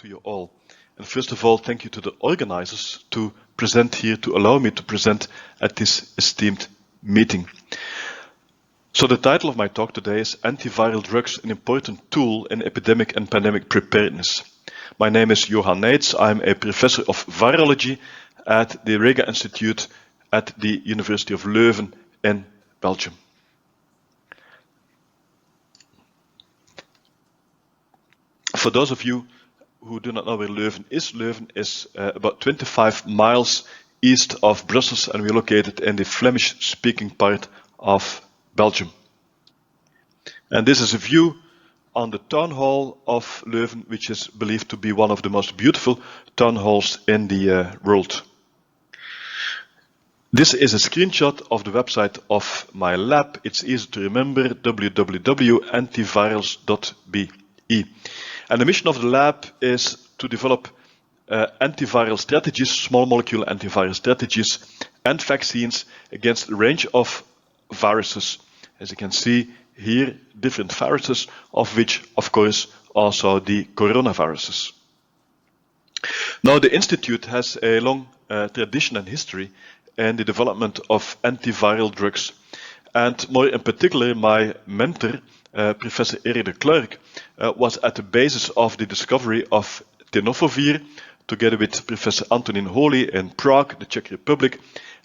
to you all. And first of all, thank you to the organizers to present here, to allow me to present at this esteemed meeting. So the title of my talk today is Antiviral Drugs, an Important Tool in Epidemic and Pandemic Preparedness. My name is Johan Neits. I'm a professor of virology at the Rega Institute at the University of Leuven in Belgium. For those of you who do not know where Leuven is about 25 miles east of Brussels, and we're located in the Flemish-speaking part of Belgium. And this is a view on the town hall of Leuven, which is believed to be one of the most beautiful town halls in the world. This is a screenshot of the website of my lab. It's easy to remember, www.antivirals.be. And the mission of the lab is to develop antiviral strategies, small molecule antiviral strategies, and vaccines against a range of viruses. As you can see here, different viruses, of which, of course, also the coronaviruses. Now, the Institute has a long tradition and history in the development of antiviral drugs. And more in particular, my mentor, Professor Erik de Klerk, was at the basis of the discovery of tenofovir, together with Professor Antonín Holý in Prague, the Czech Republic.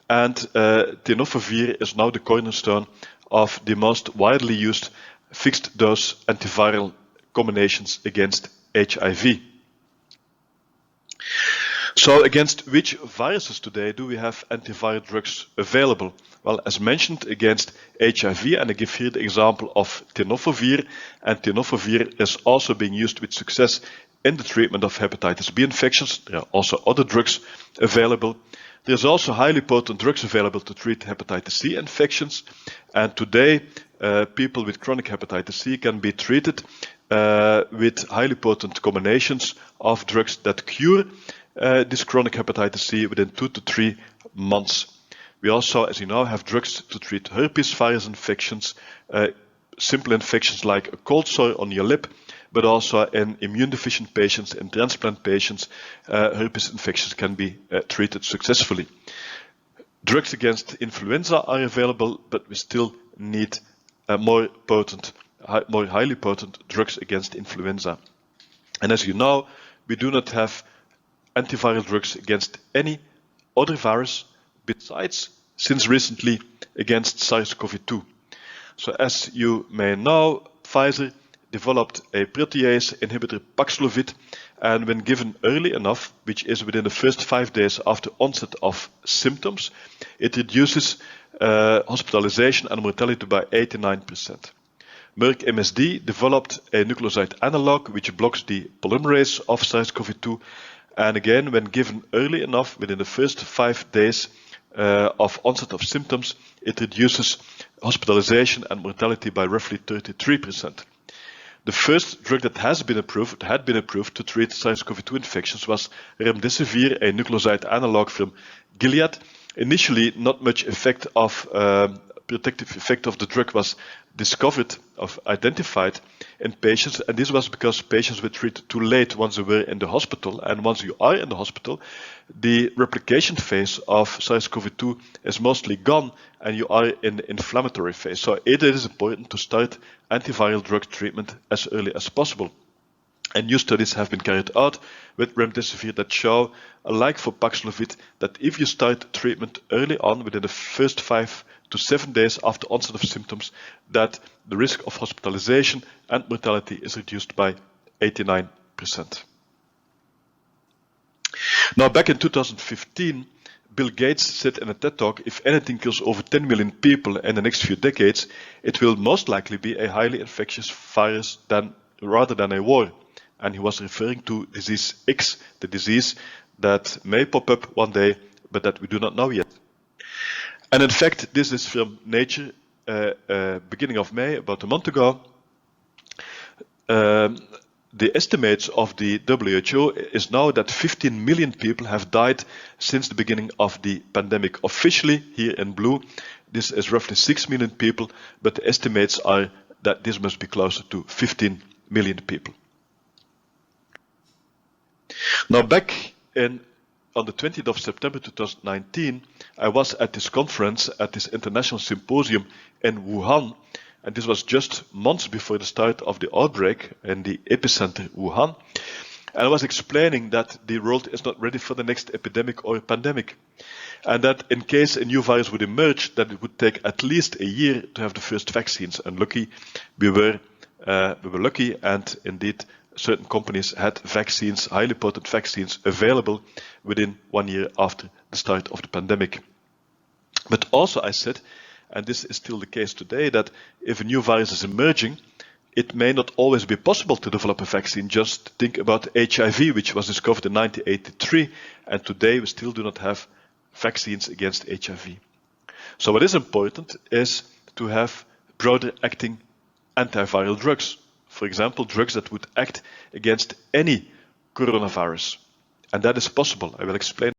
And tenofovir is now the cornerstone of the most widely used fixed-dose antiviral combinations against HIV. So against which viruses today do we have antiviral drugs available? Well, as mentioned, against HIV, and I give here the example of tenofovir, and tenofovir is also being used with success in the treatment of hepatitis B infections. There are also other drugs available. There's also highly potent drugs available to treat hepatitis C infections, and today people with chronic hepatitis C can be treated with highly potent combinations of drugs that cure this chronic hepatitis C within 2 to 3 months. We also, as you know, have drugs to treat herpes virus infections, simple infections like a cold sore on your lip, but also in immune deficient patients, in transplant patients, herpes infections can be treated successfully. Drugs against influenza are available, but we still need more highly potent drugs against influenza. And as you know, we do not have antiviral drugs against any other virus besides, since recently, against SARS-CoV-2. So as you may know, Pfizer developed a protease inhibitor Paxlovid, and when given early enough, which is within the first 5 days after onset of symptoms, it reduces hospitalization and mortality by 89%. Merck MSD developed a nucleoside analog which blocks the polymerase of SARS-CoV-2, and again, when given early enough, within the first 5 days of onset of symptoms, it reduces hospitalization and mortality by roughly 33%. The first drug that had been approved to treat SARS-CoV-2 infections was remdesivir, a nucleoside analog from Gilead. Initially, not much protective effect of the drug was identified in patients, and this was because patients were treated too late once they were in the hospital, and once you are in the hospital, the replication phase of SARS-CoV-2 is mostly gone, and you are in the inflammatory phase. So it is important to start antiviral drug treatment as early as possible. And new studies have been carried out with remdesivir that show, like for Paxlovid, that if you start treatment early on, within the first 5 to 7 days after onset of symptoms, that the risk of hospitalization and mortality is reduced by 89%. Now, back in 2015, Bill Gates said in a TED Talk, if anything kills over 10 million people in the next few decades, it will most likely be a highly infectious virus rather than a war. And he was referring to disease X, the disease that may pop up one day, but that we do not know yet. And in fact, this is from Nature, beginning of May, about a month ago. The estimates of the WHO is now that 15 million people have died since the beginning of the pandemic. Officially, here in blue, this is roughly 6 million people, but the estimates are that this must be closer to 15 million people. Now on the 20th of September 2019, I was at this conference, at this international symposium in Wuhan, and this was just months before the start of the outbreak in the epicenter Wuhan. And I was explaining that the world is not ready for the next epidemic or pandemic, and that in case a new virus would emerge, that it would take at least a year to have the first vaccines. And we were lucky, and indeed certain companies had vaccines, highly potent vaccines, available within 1 year after the start of the pandemic. But also I said, and this is still the case today, that if a new virus is emerging, it may not always be possible to develop a vaccine. Just think about HIV, which was discovered in 1983, and today we still do not have vaccines against HIV. So what is important is to have broader acting antiviral drugs. For example, drugs that would act against any coronavirus. And that is possible. I will explain